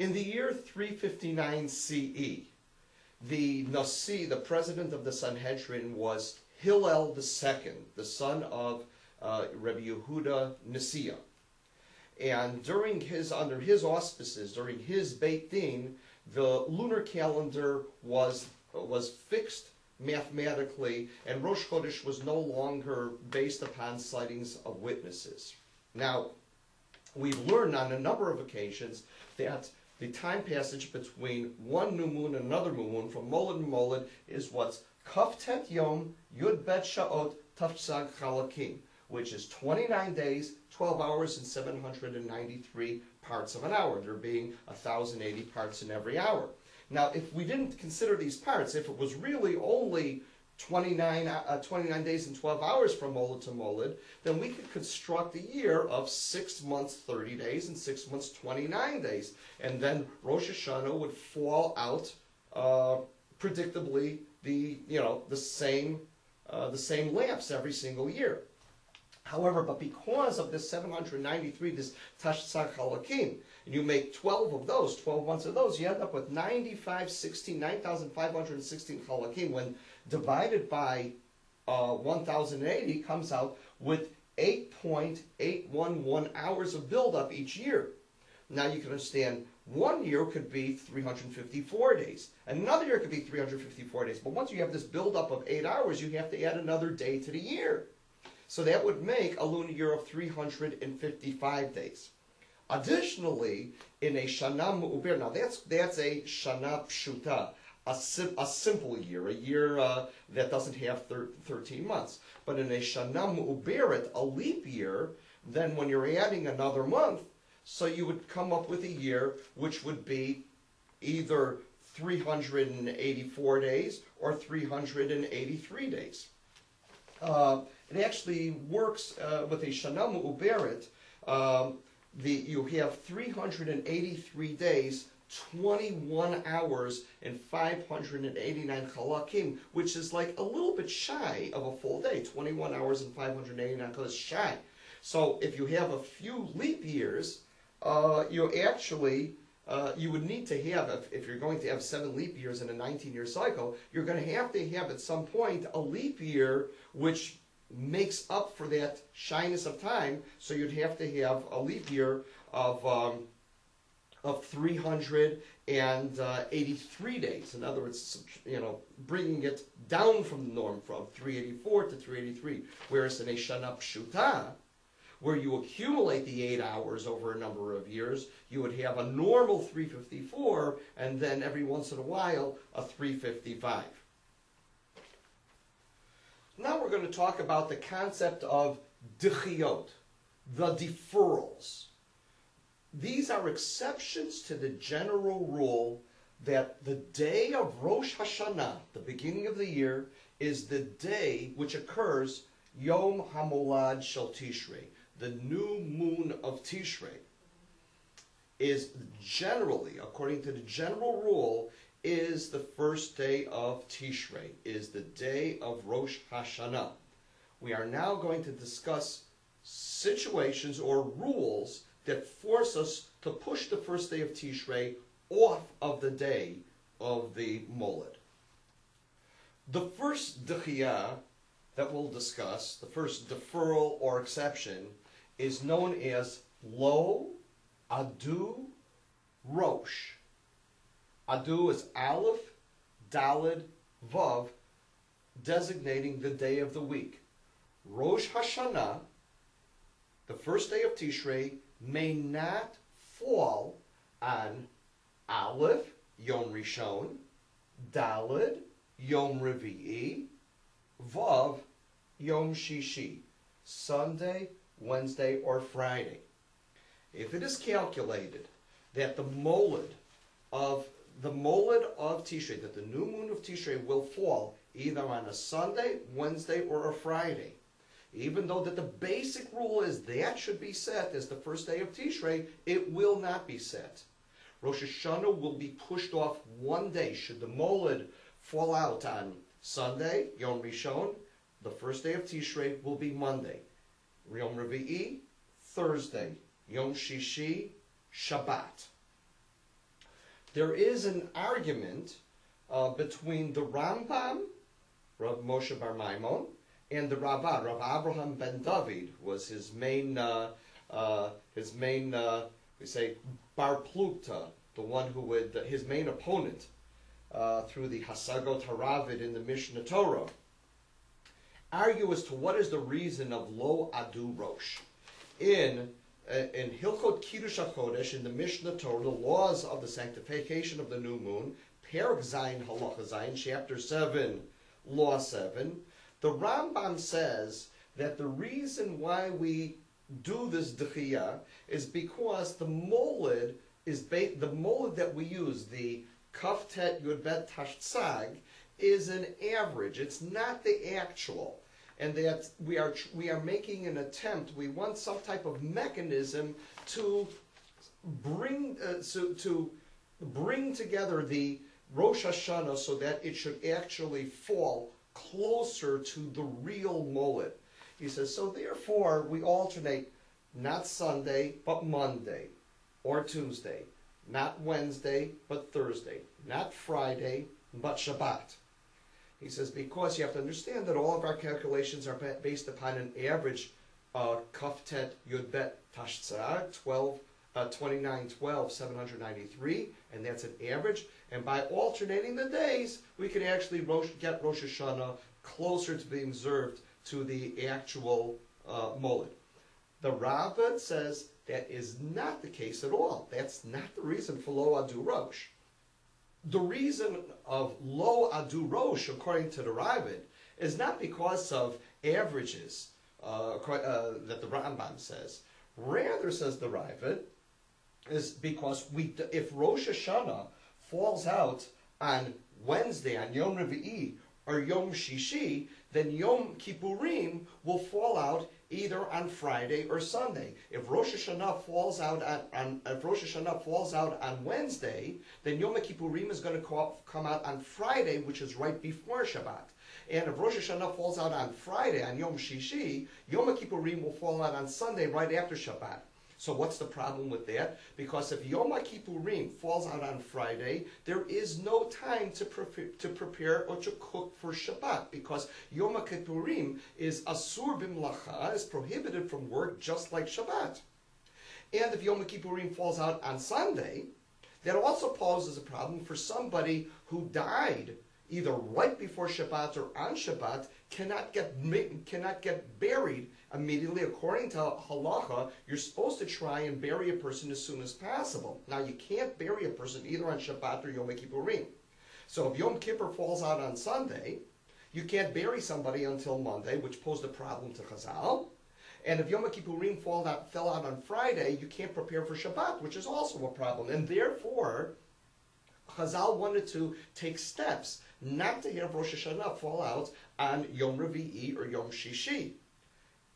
In the year 359 CE, the Nasi, the president of the Sanhedrin, was Hillel II, the son of Rabbi Yehuda Nasiya. And under his auspices, during his Beit Din, the lunar calendar was fixed mathematically, and Rosh Chodesh was no longer based upon sightings of witnesses. Now, we've learned on a number of occasions that the time passage between one new moon and another new moon, from Moled to Moled, is what's Kaftet Yom Yud Bet Sha'ot Tafsag Chalakim, which is 29 days, 12 hours, and 793 parts of an hour, there being 1,080 parts in every hour. Now, if we didn't consider these parts, if it was really only 29 days and 12 hours from Moled to Moled, then we could construct a year of 6 months, 30 days, and 6 months, 29 days. And then Rosh Hashanah would fall out predictably the same lapse every single year. However, but because of this 793, this Tashtzak Halakim, and you make 12 of those, 12 months of those, you end up with 9,516 Halakim. When divided by 1,080, comes out with 8.811 hours of buildup each year. Now you can understand, one year could be 354 days. Another year could be 354 days. But once you have this buildup of 8 hours, you have to add another day to the year. So that would make a lunar year of 355 days. Additionally, in a Shana Mu'uber, now that's a Shana Pshuta, a simple year, a year that doesn't have 13 months. But in a Shana Mu'uberet, a leap year, then when you're adding another month, so you would come up with a year which would be either 384 days or 383 days. It actually works with a Shana Mu'uberet. You have 383 days, 21 hours, and 589 chalakim, which is like a little bit shy of a full day. 21 hours and 589 chalakim is shy. So if you have a few leap years, you would need to have, if you're going to have 7 leap years in a 19-year cycle, you're going to have at some point a leap year which makes up for that shyness of time. So you'd have to have a leap year of 383 days. In other words, bringing it down from the norm from 384 to 383. Whereas in a Shana Pshuta, where you accumulate the 8 hours over a number of years, you would have a normal 354, and then every once in a while, a 355. Now we're going to talk about the concept of dechiyot, the deferrals. These are exceptions to the general rule that the day of Rosh Hashanah, the beginning of the year, is the day which occurs Yom HaMolad Shel Tishrei. The new moon of Tishrei is generally, according to the general rule, is the first day of Tishrei, is the day of Rosh Hashanah. We are now going to discuss situations or rules that force us to push the first day of Tishrei off of the day of the Moled. The first dechiyah that we'll discuss, the first deferral or exception, is known as Lo Adu Rosh. Adu is Aleph, Daled, Vav, designating the day of the week. Rosh Hashanah, the first day of Tishrei, may not fall on Aleph, Yom Rishon, Daled, Yom Revi'i, Vav, Yom Shishi, Sunday, Wednesday, or Friday. If it is calculated that the moled of Tishrei, that the new moon of Tishrei will fall either on a Sunday, Wednesday, or a Friday, even though that the basic rule is that should be set as the first day of Tishrei, it will not be set. Rosh Hashanah will be pushed off one day. Should the moled fall out on Sunday, Yom Rishon, the first day of Tishrei will be Monday. Yom Revi'i, Thursday. Yom Shishi, Shabbat. there is an argument between the Rambam, Rav Moshe Bar Maimon, and the Ravad, Rav Abraham ben David, was his main, we say, Bar Plukta, the one who would, his main opponent through the Hasagot Haravid in the Mishnah Torah, argue as to what is the reason of Lo Adu Rosh. In Hilchot Kiddush HaChodesh, in the Mishnah Torah, the laws of the sanctification of the new moon, Perek Zayin Halacha Zayin, chapter 7, law 7, the Rambam says that the reason why we do this Dechiyah is because the molid is the molid that we use, the Kaftet Yudbet Tashtzag, is an average. It's not the actual. And that we are making an attempt. We want some type of mechanism to bring together the Rosh Hashanah so that it should actually fall closer to the real molid. He says, so therefore we alternate not Sunday but Monday or Tuesday, not Wednesday but Thursday, not Friday but Shabbat. He says, because you have to understand that all of our calculations are based upon an average Kaftet Yudbet Tashtzar 2912 793, and that's an average. And by alternating the days, we can actually get Rosh Hashanah closer to being observed to the actual molid. The Ravad says that is not the case at all. That's not the reason for Lo Adu Rosh. The reason of Lo Adu Rosh, according to the Ravad, is not because of averages that the Rambam says. Rather, says the Ravad, is because if Rosh Hashanah falls out on Wednesday, on Yom Revi'i, or Yom Shishi, then Yom Kippurim will fall out either on Friday or Sunday. If Rosh Hashanah falls out on Wednesday, then Yom Kippurim is going to come out on Friday, which is right before Shabbat. And if Rosh Hashanah falls out on Friday, on Yom Shishi, Yom Kippurim will fall out on Sunday right after Shabbat. So what's the problem with that? Because if Yom Kippurim falls out on Friday, there is no time to prepare or to cook for Shabbat, because Yom Kippurim is asur b'mlacha, is prohibited from work just like Shabbat. And if Yom Kippurim falls out on Sunday, that also poses a problem for somebody who died either right before Shabbat or on Shabbat, cannot get buried immediately. According to halacha, you're supposed to try and bury a person as soon as possible. Now, you can't bury a person either on Shabbat or Yom Kippurim. So if Yom Kippur falls out on Sunday, you can't bury somebody until Monday, which posed a problem to Chazal. And if Yom Kippurim fell out on Friday, you can't prepare for Shabbat, which is also a problem. And therefore, Chazal wanted to take steps not to have Rosh Hashanah fall out on Yom Revi'i or Yom Shishi.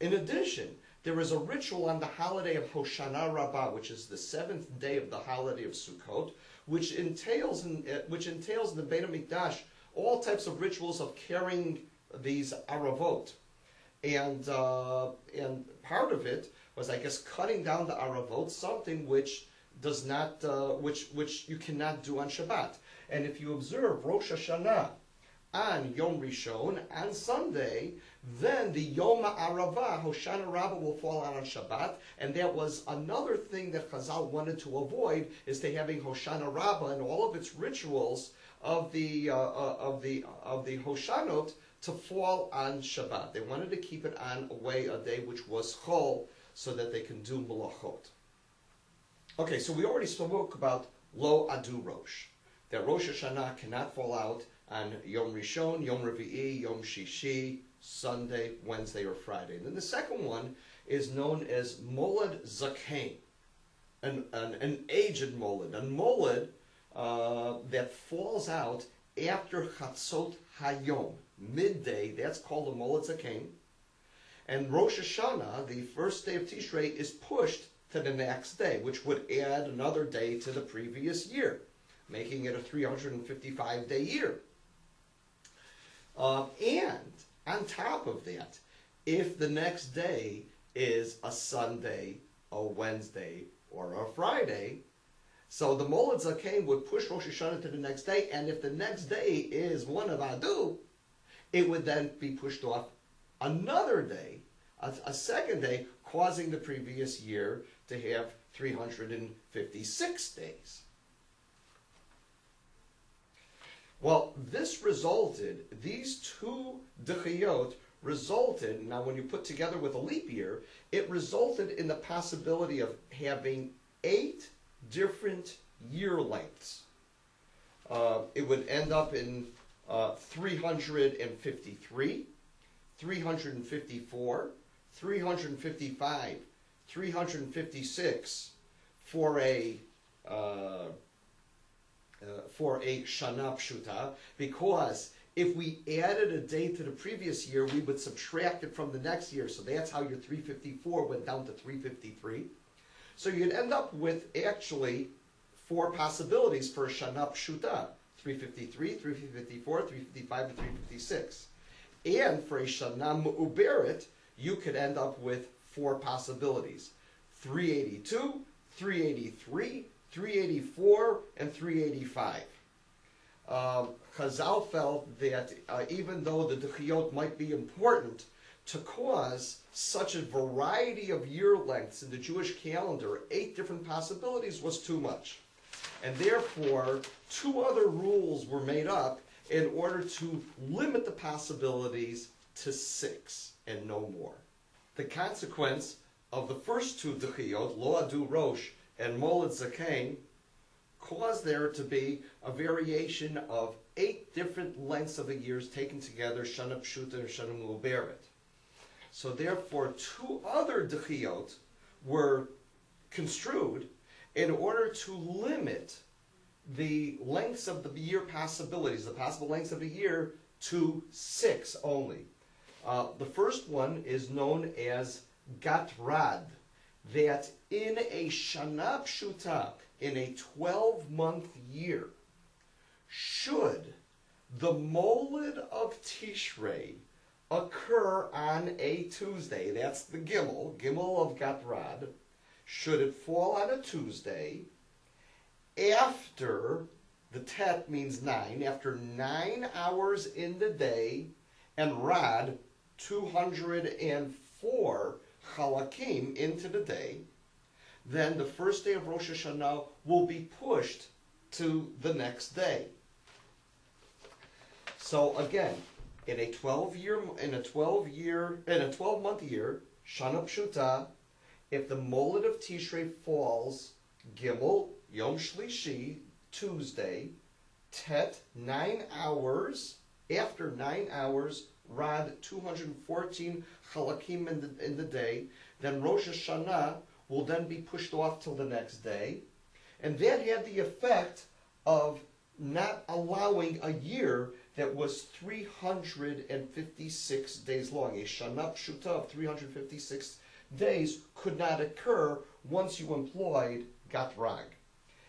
In addition, there is a ritual on the holiday of Hoshana Rabbah, which is the 7th day of the holiday of Sukkot, which entails in the Beit HaMikdash all types of rituals of carrying these aravot, and part of it was, I guess, cutting down the aravot, something which does not, which you cannot do on Shabbat. And if you observe Rosh Hashanah on Yom Rishon, on Sunday, then the Yom Arava, Hoshana Rabbah, will fall out on Shabbat, and that was another thing that Chazal wanted to avoid, is to having Hoshana Rabbah and all of its rituals of the Hoshanot to fall on Shabbat. They wanted to keep it on a day which was Chol, so that they can do Melachot. Okay, so we already spoke about Lo Adu Rosh, that Rosh Hashanah cannot fall out on Yom Rishon, Yom Revi'i, Yom Shishi, Sunday, Wednesday, or Friday. And then the second one is known as Moled Zakein, an aged Moled, a Moled that falls out after Chatzot Hayom, midday. That's called a Moled Zakein. And Rosh Hashanah, the first day of Tishrei, is pushed to the next day, which would add another day to the previous year, making it a 355-day year. And on top of that, if the next day is a Sunday, a Wednesday, or a Friday, So the Moled Zaken would push Rosh Hashanah to the next day, and if the next day is one of Adu, it would then be pushed off another day, a second day, causing the previous year to have 356 days. Well, this resulted, these two Dechiyot resulted, now when you put together with a leap year, it resulted in the possibility of having 8 different year lengths. It would end up in 353, 354, 355, 356 for a Shana Pshuta, because if we added a day to the previous year, we would subtract it from the next year. So that's how your 354 went down to 353. So you'd end up with actually 4 possibilities for a Shana Pshuta: 353, 354, 355, and 356. And for a Shana Mu'uberet, you could end up with 4 possibilities: 382, 383, 384, and 385. Chazal felt that even though the Dechiyot might be important, to cause such a variety of year lengths in the Jewish calendar, 8 different possibilities, was too much. And therefore, 2 other rules were made up in order to limit the possibilities to 6 and no more. The consequence of the first 2 Dechiyot, Lo Adu Rosh and Moled Zaken, caused there to be a variation of 8 different lengths of the years taken together, Shana Pshuta and Shana Mu'uberet. So therefore, 2 other Dechiyot were construed in order to limit the lengths of the year possibilities, the possible lengths of the year, to 6 only. The first one is known as Gatrad, that in a Shana Pshuta, in a 12-month year, should the Moled of Tishrei occur on a Tuesday, that's the Gimel of Gatrad, should it fall on a Tuesday, after, the Tet means 9, after 9 hours in the day, and Rad, 204 Chalakim into the day, then the first day of Rosh Hashanah will be pushed to the next day. So again, in a 12-month year, Shana Pshuta, if the Moled of Tishrei falls Gimel, Yom Shlishi, Tuesday, Tet, 9 hours, after 9 hours, Rad, 214 Chalakim in the day, then Rosh Hashanah will then be pushed off till the next day. And that had the effect of not allowing a year that was 356 days long. A Shana Pshuta of 356 days could not occur once you employed Gatrag.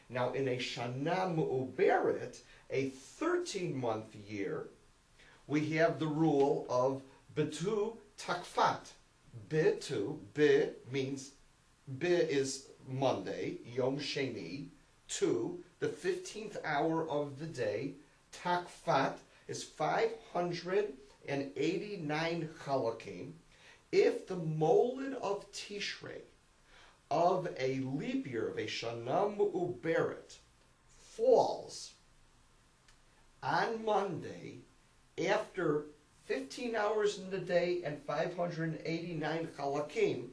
Now in a Shana Mu'uberet, a 13-month year, we have the rule of Betu Takfat. Betu, Be means, Be is Monday, Yom Sheni, 2, the 15th hour of the day. Takfat is 589 Chalakim. If the Moled of Tishrei of a leap year, of a Shana Mu'uberet, falls on Monday after 15 hours in the day and 589 Chalakim,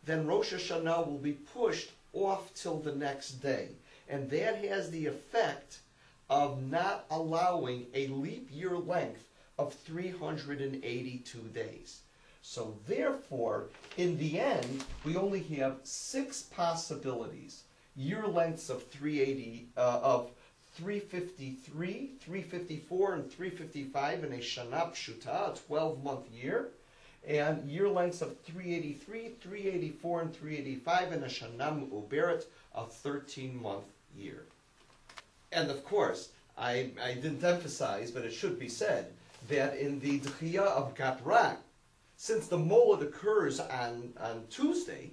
then Rosh Hashanah will be pushed off till the next day. And that has the effect of not allowing a leap year length of 382 days. So therefore, in the end, we only have 6 possibilities. Year lengths of 353, 354, and 355 in a Shana Pshuta, a 12-month year, and year lengths of 383, 384, and 385 in a Shana Mu'uberet, a 13-month year. And of course, I didn't emphasize, but it should be said, that in the Dechiyah of Gatrag, since the Moled occurs on Tuesday,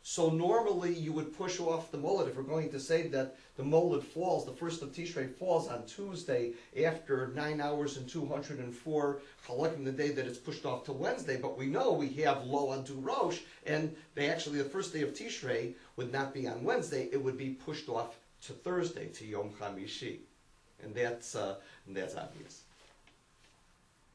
So normally you would push off the Moled. If we're going to say that the Moled falls, the first of Tishrei falls on Tuesday after 9 hours and 204 Chalakim, the day that it's pushed off to Wednesday, but we know we have Lo unto Rosh, and the first day of Tishrei would not be on Wednesday, it would be pushed off to Thursday, to Yom Chamishi. And that's obvious.